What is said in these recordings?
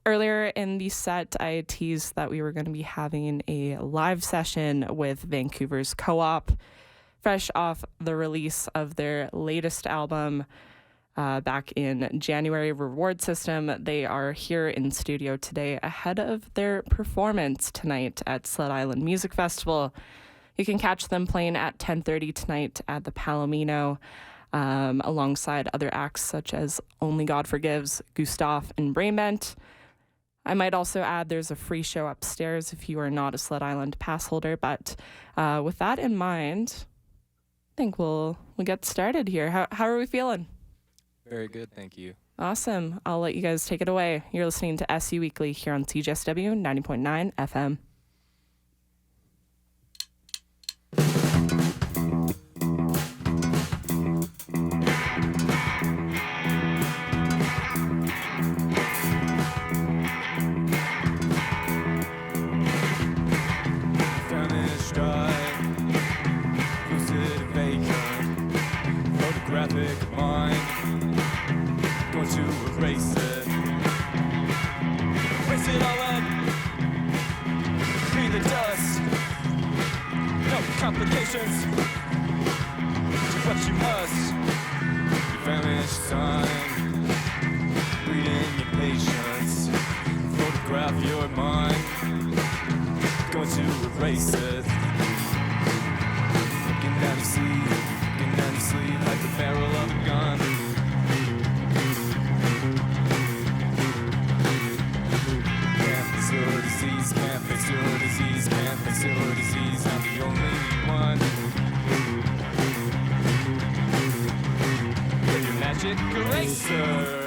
Earlier in the set, I teased that we were going to be having a live session with Vancouver's Co-op, fresh off the release of their latest album back in January, Reward System. They are here in studio today ahead of their performance tonight at Sled Island Music Festival. You can catch them playing at 10:30 tonight at the Palomino, alongside other acts such as Only God Forgives, Gustav, and Brainbent. I might also add there's a free show upstairs if you are not a Sled Island pass holder. But with that in mind, I think we'll get started here. How are we feeling? Very good, thank you. Awesome. I'll let you guys take it away. You're listening to SU Weekly here on CJSW 90.9 FM. Photographic mind, going to erase it all in, breathe the dust, no complications, do what you must, you vanished sign, breathing your patience, photograph your mind, going to erase it, looking down to see. Down your sleeve like the barrel of a gun. Can't fix your disease, can't fix your disease, can't fix your disease. I'm the only one. With your magic eraser.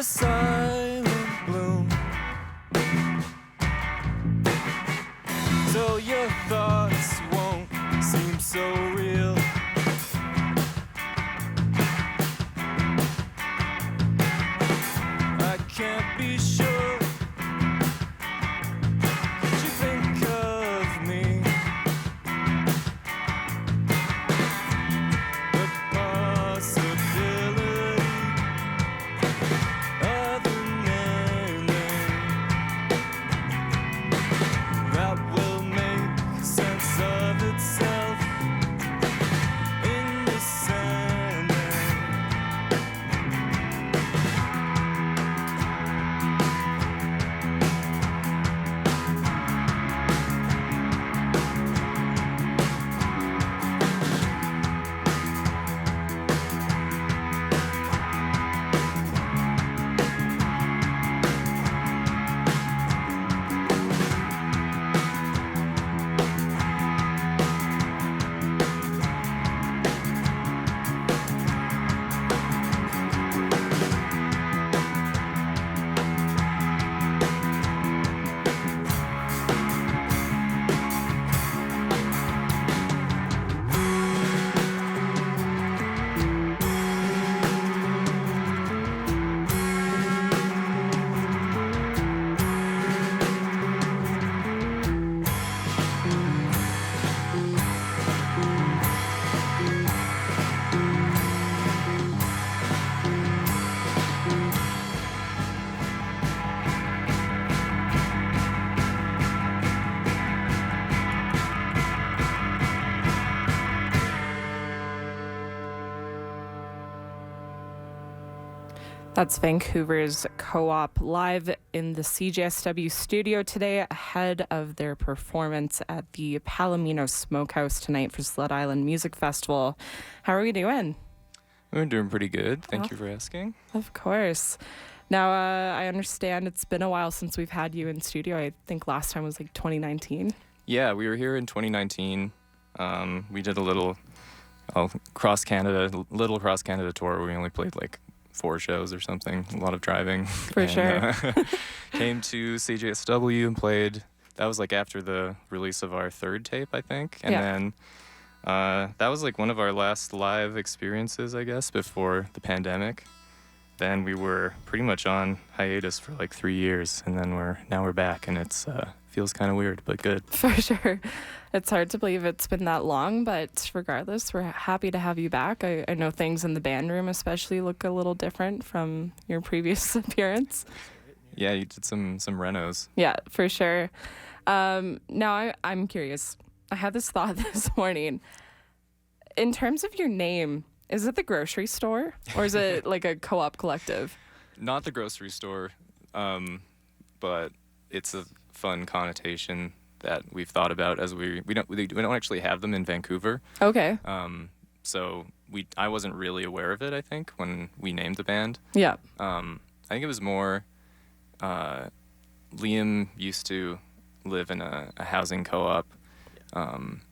silent bloom. So your thoughts won't seem so real. I can't be sure. Could you think of me? The possibility of an ending that will make sense of itself in the sand. That's Vancouver's Co-op live in the CJSW studio today ahead of their performance at the Palomino Smokehouse tonight for Sled Island Music Festival. How are we doing? We're doing pretty good. Thank you for asking. Of course. Now, I understand it's been a while since we've had you in studio. I think last time was like 2019. Yeah, we were here in 2019. We did a little cross-Canada tour where we only played like 4 shows or something, a lot of driving. For sure. Came to CJSW and played. That was like after the release of our 3rd tape, I think. And then that was like one of our last live experiences, I guess, before the pandemic. Then we were pretty much on hiatus for like 3 years, and then we're back, and it's feels kind of weird, but good. For sure. It's hard to believe it's been that long, but regardless, we're happy to have you back. I know things in the band room especially look a little different from your previous appearance. Yeah, you did some renos. Yeah, for sure. Now, I'm curious. I had this thought this morning. In terms of your name, is it the grocery store or is it like a co-op collective? Not the grocery store, but it's a fun connotation that we've thought about as we don't actually have them in Vancouver. Okay. So I wasn't really aware of it, I think, when we named the band. Yeah. I think it was more Liam used to live in a housing co-op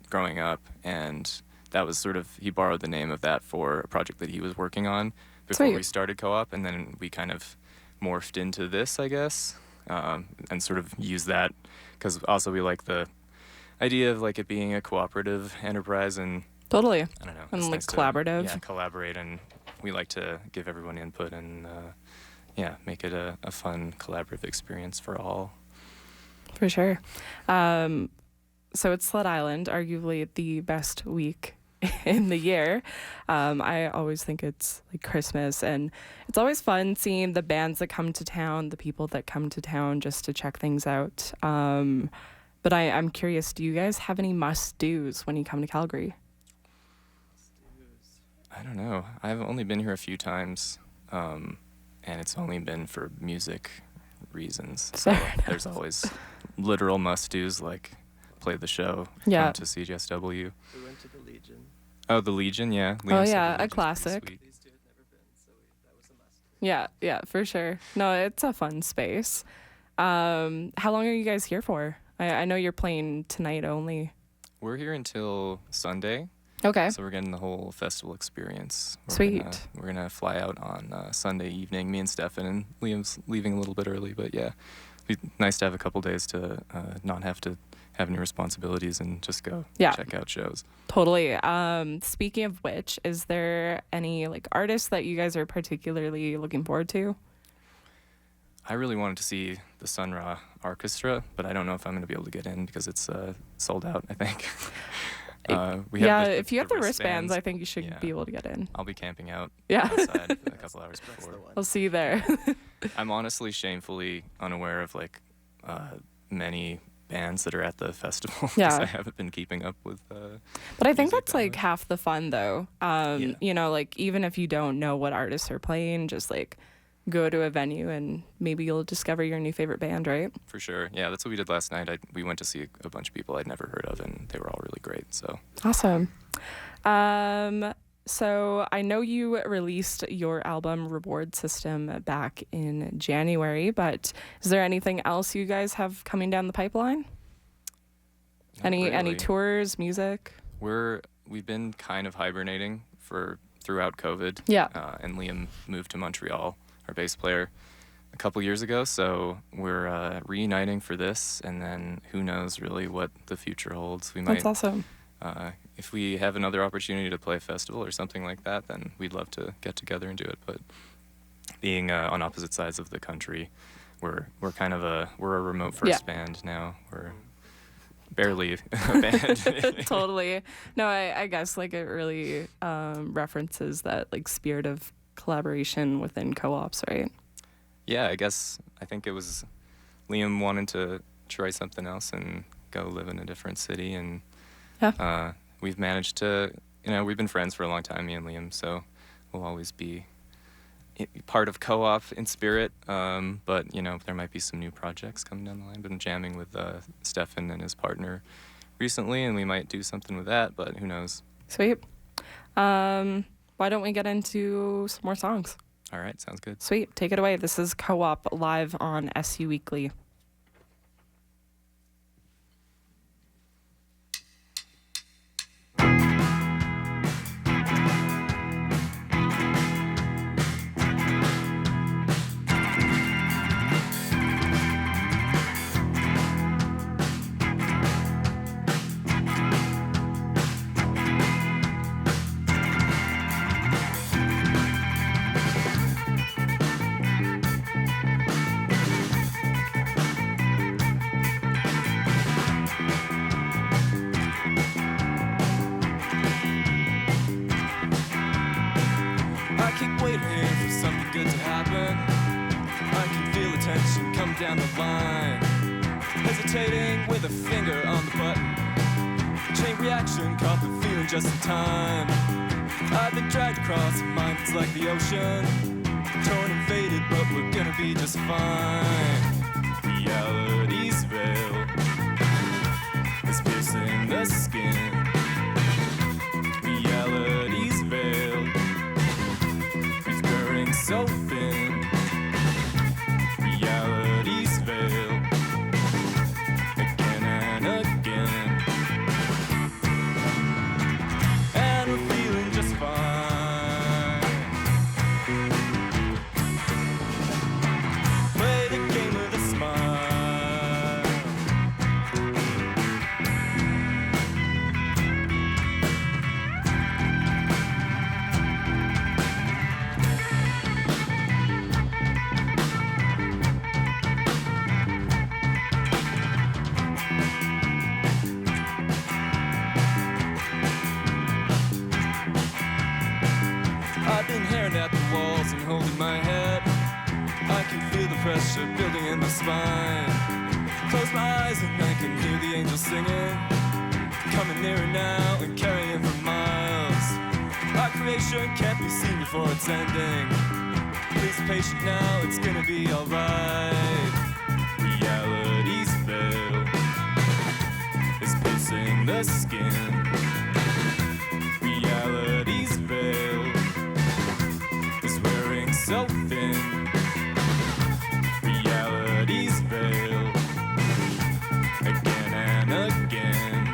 growing up, and that was sort of, he borrowed the name of that for a project that he was working on before we started co-op, and then we kind of morphed into this, I guess, and sort of used that because also we like the idea of like it being a cooperative enterprise and totally. I don't know. And it's like nice collaborative. Collaborate, and we like to give everyone input and make it a fun collaborative experience for all. For sure. So it's Sled Island, arguably the best week in the year. I always think it's like Christmas, and it's always fun seeing the bands that come to town, the people that come to town just to check things out. But I'm curious, do you guys have any must-dos when you come to Calgary? I don't know. I've only been here a few times, and it's only been for music reasons. So there's always literal must-dos like play the show, come to CJSW. We went to the Legion. Oh, the Legion, yeah. Liam said a classic. These two had never been, so that was a must. Yeah, for sure. No, it's a fun space. How long are you guys here for? I know you're playing tonight only. We're here until Sunday. Okay. So we're getting the whole festival experience. Sweet. We're gonna fly out on Sunday evening. Me and Stefan, and Liam's leaving a little bit early, but yeah, it'd be nice to have a couple days to not have to have any responsibilities and just go check out shows. Totally. Speaking of which, is there any like artists that you guys are particularly looking forward to? I really wanted to see the Sun Ra Orchestra, but I don't know if I'm going to be able to get in because it's sold out, I think. If you have the wristbands, I think you should be able to get in. I'll be camping out Yeah. outside a couple hours before. I'll see you there. I'm honestly shamefully unaware of like many bands that are at the festival because I haven't been keeping up with but I think that's like half the fun though. You know, like even if you don't know what artists are playing, just like go to a venue and maybe you'll discover your new favorite band, right? For sure. Yeah, that's what we did last night. We went to see a bunch of people I'd never heard of, and they were all really great. So awesome. So I know you released your album Reward System back in January, but is there anything else you guys have coming down the pipeline? Any tours, music? We've been kind of hibernating throughout COVID. Yeah. And Liam moved to Montreal, our bass player, a couple years ago. So we're reuniting for this, and then who knows really what the future holds. That's awesome. If we have another opportunity to play a festival or something like that, then we'd love to get together and do it. But being on opposite sides of the country, we're a remote first band now. We're barely a band. Totally. No, I guess like it really references that like spirit of collaboration within co-ops, right? Yeah, I think it was Liam wanted to try something else and go live in a different city, and we've managed to, we've been friends for a long time, me and Liam, so we'll always be part of co-op in spirit, but there might be some new projects coming down the line. Been jamming with Stefan and his partner recently, and we might do something with that, but who knows. Sweet. Why don't we get into some more songs? All right, sounds good. Sweet. Take it away. This is Co-op live on SU Weekly. Down the line, hesitating with a finger on the button. Chain reaction caught the feeling just in time. I've been dragged across a mind that's like the ocean, torn and faded, but we're gonna be just fine. Reality's veil is piercing the skin. Reality's veil is wearing so thin. Reality's veil, again and again, and we're feeling just fine. Play the game with a smile. At the walls and holding my head, I can feel the pressure building in my spine. Close my eyes and I can hear the angels singing, coming nearer now and carrying for miles. Our creation can't be seen before it's ending. Please be patient now, it's gonna be alright. Reality's veil is piercing the skin. Reality's veil so thin. Reality's veil, again and again.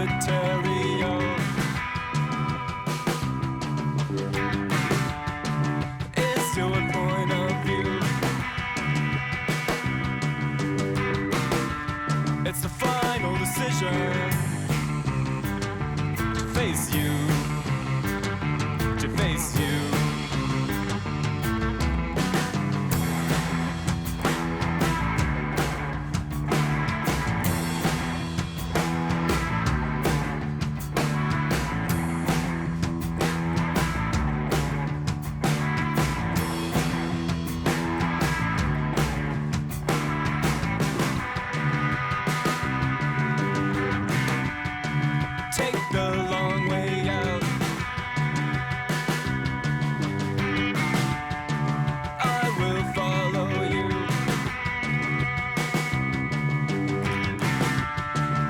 solitary. Is your point of view? It's the final decision to face you, to face you. Take the long way out. I will follow you.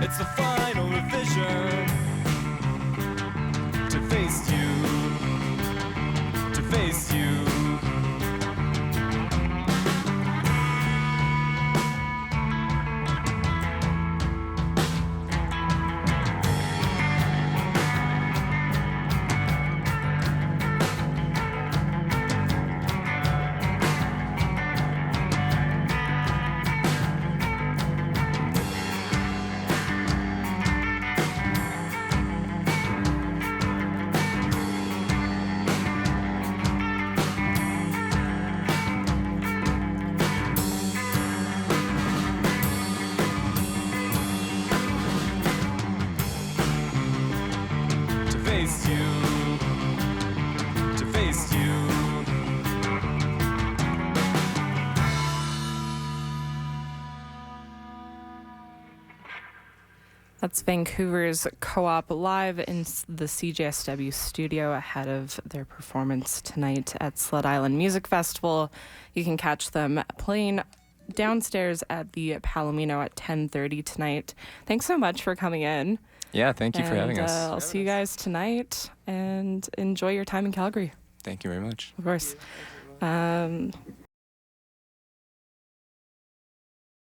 It's the final revision to face you, to face you. To face you, to face you. That's Vancouver's Co-op live in the CJSW studio ahead of their performance tonight at Sled Island Music Festival. You can catch them playing downstairs at the Palomino at 10:30 tonight. Thanks so much for coming in. Yeah, thank you for having us. I'll see you guys tonight, and enjoy your time in Calgary. Thank you very much. Of course.